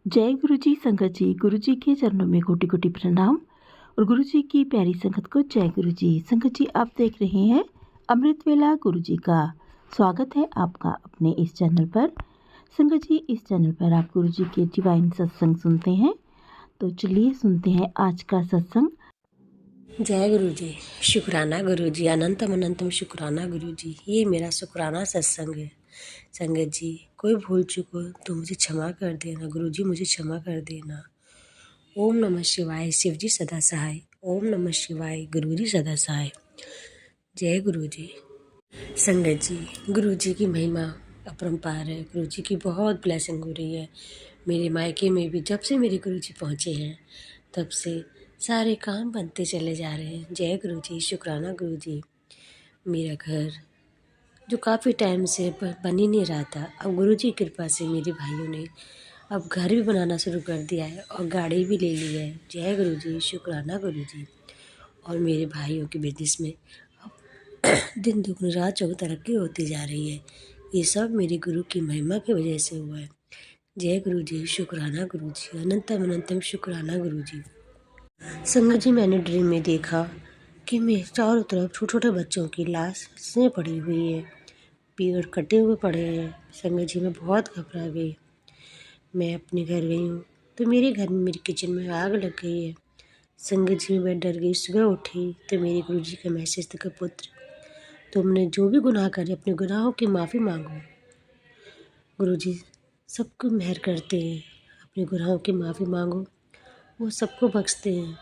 जय गुरु जी संगत जी। गुरु जी के चरणों में कोटि कोटि प्रणाम और गुरु जी की प्यारी संगत को जय गुरु जी। संगत जी, आप देख रहे हैं अमृत वेला गुरु जी का। स्वागत है आपका अपने इस चैनल पर। संगत जी, इस चैनल पर आप गुरु जी के डिवाइन सत्संग सुनते हैं, तो चलिए सुनते हैं आज का सत्संग। जय गुरु जी। शुक्राना गुरु जी, अनंतम अनंतम शुक्राना गुरु जी। ये मेरा शुक्राना सत्संग है। संगत जी, कोई भूल चूक हो तो मुझे क्षमा कर देना गुरु जी, मुझे क्षमा कर देना। ओम नमः शिवाय, शिव जी सदा सहाय। ओम नमः शिवाय, गुरु जी सदा सहाय। जय गुरु जी। संगत जी, गुरु जी की महिमा अपरंपार है। गुरु जी की बहुत ब्लेसिंग हो रही है मेरे मायके में भी। जब से मेरे गुरु जी पहुँचे हैं तब से सारे काम बनते चले जा रहे हैं। जय गुरु जी, शुक्राना गुरु जी। मेरा घर जो काफ़ी टाइम से बन ही नहीं रहा था, अब गुरु जी की कृपा से मेरे भाइयों ने अब घर भी बनाना शुरू कर दिया है और गाड़ी भी ले ली है। जय गुरु जी, शुक्राना गुरु जी। और मेरे भाइयों के बिजनेस में अब दिन दुगनी रात चौगुनी तरक्की होती जा रही है। ये सब मेरे गुरु की महिमा की वजह से हुआ है। जय गुरु जी, शुक्राना गुरु जी, अनंतम अनंतम शुक्राना गुरु जी। संगत जी, मैंने ड्रीम में देखा कि मेरे चारों तरफ छोटे छोटे बच्चों की लाशें पड़ी हुई है, पेड़ कटे हुए पड़े हैं। संगत जी, मैं बहुत घबरा गई। मैं अपने घर गई हूँ तो मेरे घर में, मेरी किचन में आग लग गई है। संगत जी, मैं डर गई। सुबह उठी तो मेरे गुरु जी का मैसेज था, पुत्र तुमने जो भी गुनाह करे अपने गुनाहों की माफ़ी मांगो। गुरु जी सबको मेहर करते हैं, अपने गुनाहों की माफ़ी मांगो, वो सबको बख्शते हैं।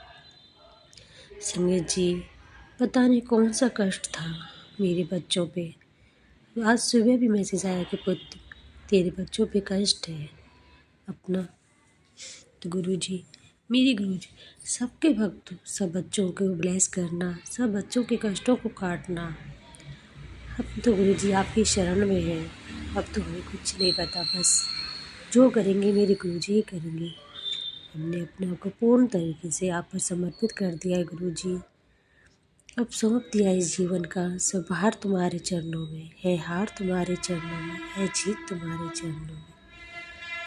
संगत जी, पता नहीं कौन सा कष्ट था मेरे बच्चों पे। आज सुबह भी मैसेज आया कि पुत्र तेरे बच्चों पे कष्ट है अपना। तो गुरु जी, मेरे गुरु जी, सबके भक्त, सब बच्चों को ब्लेस करना, सब बच्चों के कष्टों को काटना। अब तो गुरु जी आपकी शरण में है। अब तो हमें कुछ नहीं पता, बस जो करेंगे मेरे गुरु जी ही करेंगे। हमने अपने आप को पूर्ण तरीके से आप पर समर्पित कर दिया है गुरु जी। अब सौंप दिया इस जीवन का सब हार तुम्हारे चरणों में है, हार तुम्हारे चरणों में है, जीत तुम्हारे चरणों में।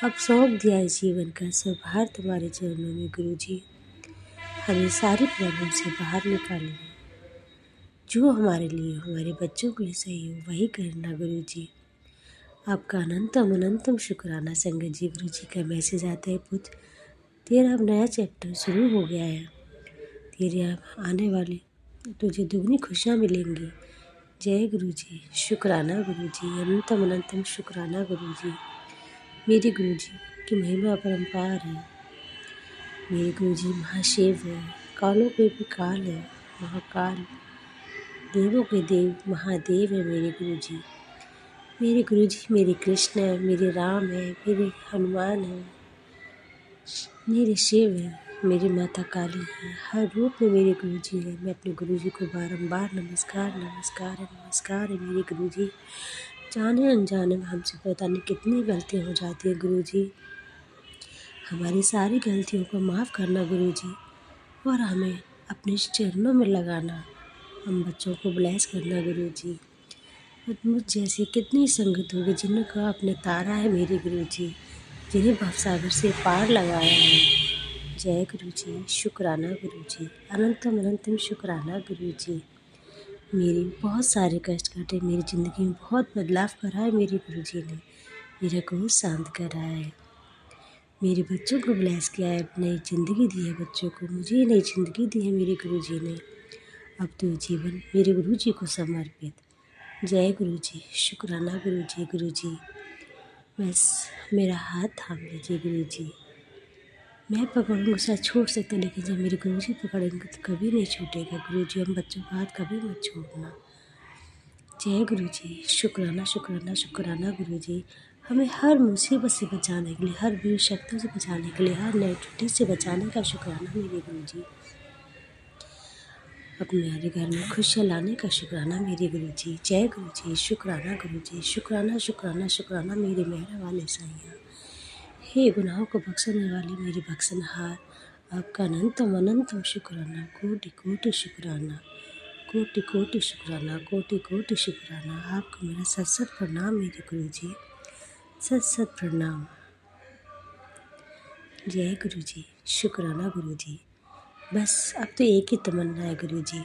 अब सौंप दिया इस जीवन का सब हार तुम्हारे चरणों में गुरु जी। हमें सारी प्रॉब्लम से बाहर निकालिए। जो हमारे लिए, हमारे बच्चों के लिए सही हो वही करना गुरु जी। आपका अनंतम अनंतम शुक्राना। संगत जी, गुरु जी का मैसेज आता है, पुत्र तेरा अब नया चैप्टर शुरू हो गया है। तेरे अब आने वाली तुझे दुगनी खुशियाँ मिलेंगी। जय गुरु जी, शुक्राना गुरु जी, अनंतम अनंतम शुक्राना गुरु जी। मेरे गुरु जी की महिमा अपरंपार है। मेरे गुरु जी महाशिव है, कालों पे भी काल है, महाकाल, देवों के देव महादेव है मेरे गुरु जी। मेरे गुरु जी मेरे कृष्ण है, मेरे राम है, मेरे हनुमान है, मेरे शिव है, मेरी माता काली है। हर रूप में मेरे गुरु जी है। मैं अपने गुरु जी को बारंबार नमस्कार नमस्कार नमस्कार है मेरे गुरु जी। जाने अनजाने में हमसे पता नहीं कितनी गलतियाँ हो जाती है गुरु जी। हमारी सारी गलतियों को माफ़ करना गुरु जी, और हमें अपने चरणों में लगाना, हम बच्चों को ब्लेस करना गुरु जी। मुझ जैसी कितनी संगत होगी जिनको आपने तारा है मेरे गुरु जी, जिन्हें भवसागर से पार लगाया है। जय गुरु जी, शुक्राना गुरु जी, अनंतम अनंतम शुक्राना गुरु जी। मेरे बहुत सारे कष्ट काटे, मेरी ज़िंदगी में बहुत बदलाव करा है मेरे गुरु जी ने, मेरा क्रोध शांत कराया है, मेरे बच्चों को ब्लेस किया है, नई ज़िंदगी दी है बच्चों को, मुझे नई ज़िंदगी दी है मेरे गुरु जी ने। अब तो जीवन मेरे गुरु जी को समर्पित। जय गुरु जी, शुक्राना गुरु जी। गुरु जी बस मेरा हाथ थाम लीजिए गुरु जी। मैं पकड़ूँगा शायद छूट सकता, लेकिन जब मेरे गुरु जी पकड़ेंगे तो कभी नहीं छूटेगा गुरु जी। हम बच्चों का हाथ कभी मत छोड़ना। जय गुरु जी, शुक्राना शुक्राना शुक्राना गुरु जी। हमें हर मुसीबत से बचाने के लिए, हर वीर शक्तियों से बचाने के लिए, हर नेगेटिविटी से बचाने का शुक्राना मेरे गुरु जी। अपने हमारे घर में खुशियाँ लाने का शुक्राना मेरे गुरु जी। जय गुरु जी, शुक्राना गुरु जी, शुक्राना शुक्राना शुक्राना मेरे मेहर वाले साईं। हे गुनाहों को बख्शने वाली मेरी बख्शनहार, आपका अनंतम अनंतम शुक्राना, कोटि कोटि शुक्राना, कोटि कोटि शुक्राना, कोटि कोटि शुक्राना। आपको मेरा सत सत प्रणाम मेरे गुरु जी, सत सत प्रणाम। जय गुरु जी, शुक्राना गुरु जी। बस अब तो एक ही तमन्ना है गुरु जी।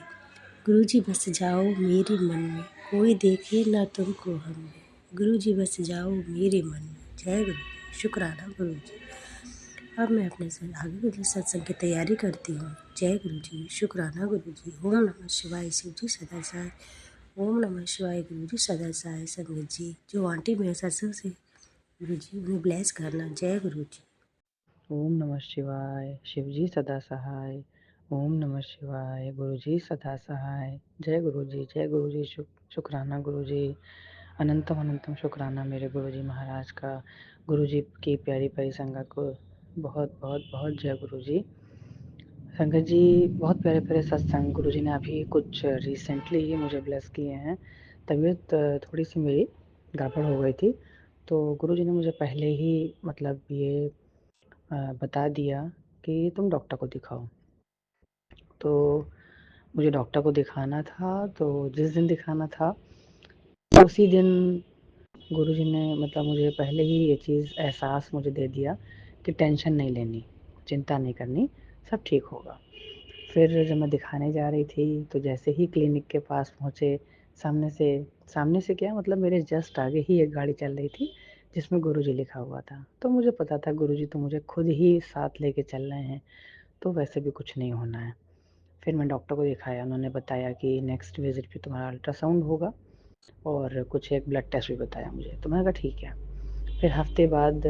गुरु जी बस जाओ मेरे मन में, कोई देखे ना तुमको हम में। गुरु जी बस जाओ मेरे मन में। जय गुरु जी, शुक्राना गुरु जी। अब मैं अपने से आगे के सत्संग की तैयारी करती हूँ। जय गुरु जी, शुक्राना गुरु जी। ओम नमः शिवाय शिव जी सदा साय। ओम नमः शिवाय गुरु जी सदा साय। संगत जी, जो आंटी मेरे सत्संग से गुरु जी उन्हें ब्लेस करना। जय गुरु जी। ओम नमः शिवाय शिव जी सदा सहाय। ओम नमः शिवाय गुरु जी सदा सहाय। जय गुरु जी, जय गुरु जी। शुक्राना गुरु जी। अनंतम अनंतम शुक्राना मेरे गुरु जी महाराज का। गुरु जी की प्यारी प्यारी संगत को बहुत बहुत बहुत जय गुरु जी। संगत जी, बहुत प्यारे प्यारे सत्संग गुरु जी ने अभी कुछ रिसेंटली ही मुझे ब्लेस किए हैं। तबीयत थोड़ी सी मेरी गड़बड़ हो गई थी, तो गुरु जी ने मुझे पहले ही मतलब ये बता दिया कि तुम डॉक्टर को दिखाओ। तो मुझे डॉक्टर को दिखाना था, तो जिस दिन दिखाना था उसी दिन गुरुजी ने मतलब मुझे पहले ही ये चीज़ एहसास मुझे दे दिया कि टेंशन नहीं लेनी, चिंता नहीं करनी, सब ठीक होगा। फिर जब मैं दिखाने जा रही थी, तो जैसे ही क्लिनिक के पास पहुँचे, सामने से सामने से क्या मतलब मेरे जस्ट आगे ही एक गाड़ी चल रही थी जिसमें गुरुजी लिखा हुआ था। तो मुझे पता था गुरुजी तो मुझे खुद ही साथ लेके चल रहे हैं, तो वैसे भी कुछ नहीं होना है। फिर मैं डॉक्टर को दिखाया, उन्होंने बताया कि नेक्स्ट विज़िट पे तुम्हारा अल्ट्रासाउंड होगा और कुछ एक ब्लड टेस्ट भी बताया मुझे। तो मैंने कहा ठीक है। फिर हफ्ते बाद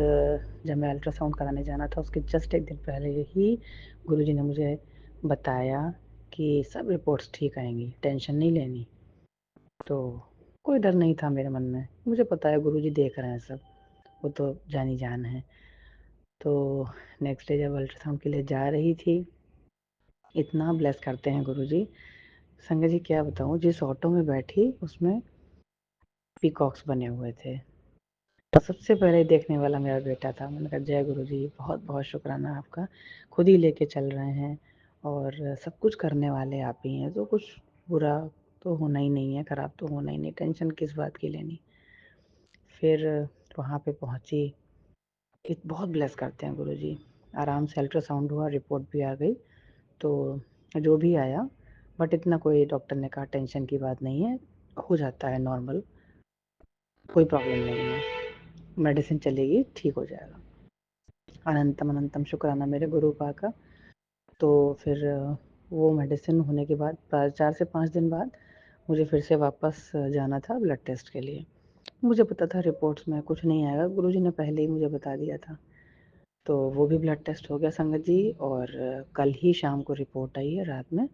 जब मैं अल्ट्रासाउंड कराने जाना था, उसके जस्ट एक दिन पहले ही गुरुजी ने मुझे बताया कि सब रिपोर्ट्स ठीक आएंगी, टेंशन नहीं लेनी। तो कोई डर नहीं था मेरे मन में, मुझे पता है गुरुजी देख रहे हैं सब, वो तो जानी जान है। तो नेक्स्ट डे जब अल्ट्रासाउंड के लिए जा रही थी, इतना ब्लेस करते हैं गुरुजी। संगत जी क्या बताऊँ, जिस ऑटो में बैठी उसमें पीकॉक्स बने हुए थे। तो सबसे पहले देखने वाला मेरा बेटा था। मैंने कहा जय गुरु जी, बहुत बहुत शुक्राना आपका, खुद ही लेके चल रहे हैं और सब कुछ करने वाले आप ही हैं, तो कुछ बुरा तो होना ही नहीं है, ख़राब तो होना ही नहीं, टेंशन किस बात की लेनी। फिर वहाँ पे पहुँची, बहुत ब्लेस करते हैं गुरु जी। आराम से अल्ट्रासाउंड हुआ, रिपोर्ट भी आ गई, तो जो भी आया, बट इतना कोई डॉक्टर ने कहा टेंशन की बात नहीं है, हो जाता है नॉर्मल, कोई प्रॉब्लम नहीं है, मेडिसिन चलेगी, ठीक हो जाएगा। अनंतम अनंतम शुक्राना मेरे गुरु पा का। तो फिर वो मेडिसिन होने के बाद 4 से 5 दिन बाद मुझे फिर से वापस जाना था ब्लड टेस्ट के लिए। मुझे पता था रिपोर्ट्स में कुछ नहीं आएगा, गुरुजी ने पहले ही मुझे बता दिया था। तो वो भी ब्लड टेस्ट हो गया संगत जी, और कल ही शाम को रिपोर्ट आई है रात में।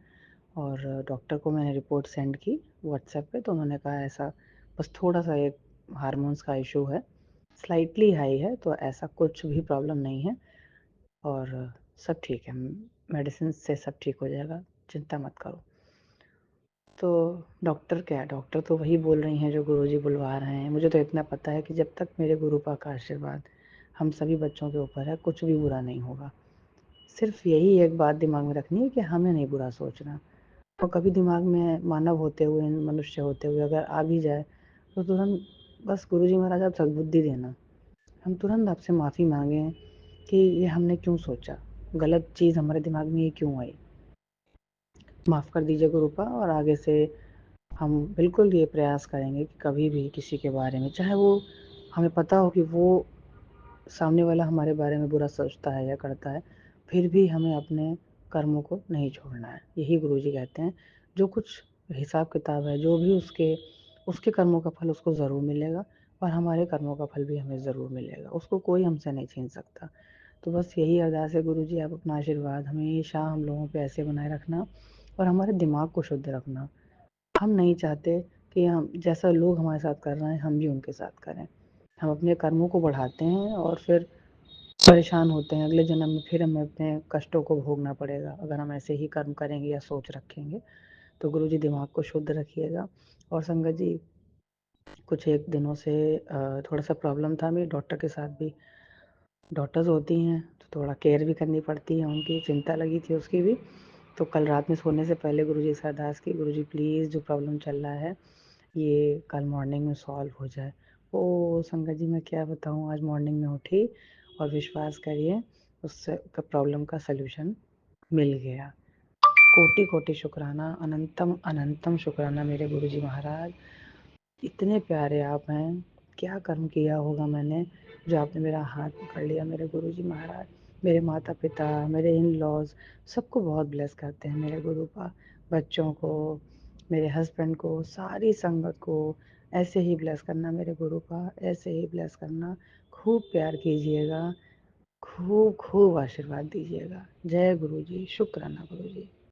और डॉक्टर को मैंने रिपोर्ट सेंड की व्हाट्सएप पे, तो उन्होंने कहा ऐसा बस थोड़ा सा एक हार्मोन्स का इशू है, स्लाइटली हाई है, तो ऐसा कुछ भी प्रॉब्लम नहीं है और सब ठीक है, मेडिसिन से सब ठीक हो जाएगा, चिंता मत करो। तो डॉक्टर क्या, डॉक्टर तो वही बोल रही हैं जो गुरुजी बुलवा रहे हैं। मुझे तो इतना पता है कि जब तक मेरे गुरुपा का आशीर्वाद हम सभी बच्चों के ऊपर है, कुछ भी बुरा नहीं होगा। सिर्फ यही एक बात दिमाग में रखनी है कि हमें नहीं बुरा सोचना। तो कभी दिमाग में मानव होते हुए, मनुष्य होते हुए अगर आ भी जाए, तो तुरंत बस गुरुजी महाराज आप सद्बुद्धि देना, हम तुरंत आपसे माफ़ी मांगें कि ये हमने क्यों सोचा, गलत चीज़ हमारे दिमाग में ये क्यों आई, माफ़ कर दीजिए गुरुपा। और आगे से हम बिल्कुल ये प्रयास करेंगे कि कभी भी किसी के बारे में, चाहे वो हमें पता हो कि वो सामने वाला हमारे बारे में बुरा सोचता है या करता है, फिर भी हमें अपने कर्मों को नहीं छोड़ना है। यही गुरुजी कहते हैं, जो कुछ हिसाब किताब है, जो भी उसके उसके कर्मों का फल उसको ज़रूर मिलेगा, और हमारे कर्मों का फल भी हमें ज़रूर मिलेगा, उसको कोई हमसे नहीं छीन सकता। तो बस यही अरदास है गुरुजी, आप अपना आशीर्वाद हमेशा हम लोगों पे ऐसे बनाए रखना और हमारे दिमाग को शुद्ध रखना। हम नहीं चाहते कि हम जैसा लोग हमारे साथ कर रहे हैं हम भी उनके साथ करें। हम अपने कर्मों को बढ़ाते हैं और फिर परेशान होते हैं, अगले जन्म में फिर हमें अपने कष्टों को भोगना पड़ेगा अगर हम ऐसे ही कर्म करेंगे या सोच रखेंगे। तो गुरुजी दिमाग को शुद्ध रखिएगा। और संगत जी, कुछ एक दिनों से थोड़ा सा प्रॉब्लम था मेरी डॉक्टर के साथ भी। डॉक्टर्स होती हैं तो थोड़ा केयर भी करनी पड़ती है, उनकी चिंता लगी थी उसकी भी। तो कल रात में सोने से पहले गुरुजी से अरदास की, गुरुजी प्लीज़ जो प्रॉब्लम चल रहा है ये कल मॉर्निंग में सॉल्व हो जाए। ओ संगत जी, मैं क्या बताऊँ, आज मॉर्निंग में उठी और विश्वास करिए उससे प्रॉब्लम का सॉल्यूशन मिल गया। कोटि-कोटि शुक्राना, अनंतम अनंतम शुक्राना मेरे गुरुजी महाराज। इतने प्यारे आप हैं, क्या कर्म किया होगा मैंने, जो आपने मेरा हाथ पकड़ लिया मेरे गुरुजी महाराज। मेरे माता-पिता, मेरे इन-लॉज़ सबको बहुत ब्लेस करते हैं मेरे गुरुपा। बच्चों को, मेरे हस्बैंड को, सारी संगत को ऐसे ही ब्लेस करना मेरे गुरुपा, ऐसे ही ब्लेस करना। खूब प्यार कीजिएगा, खूब खूब आशीर्वाद दीजिएगा। जय गुरुजी, शुक्राना गुरुजी।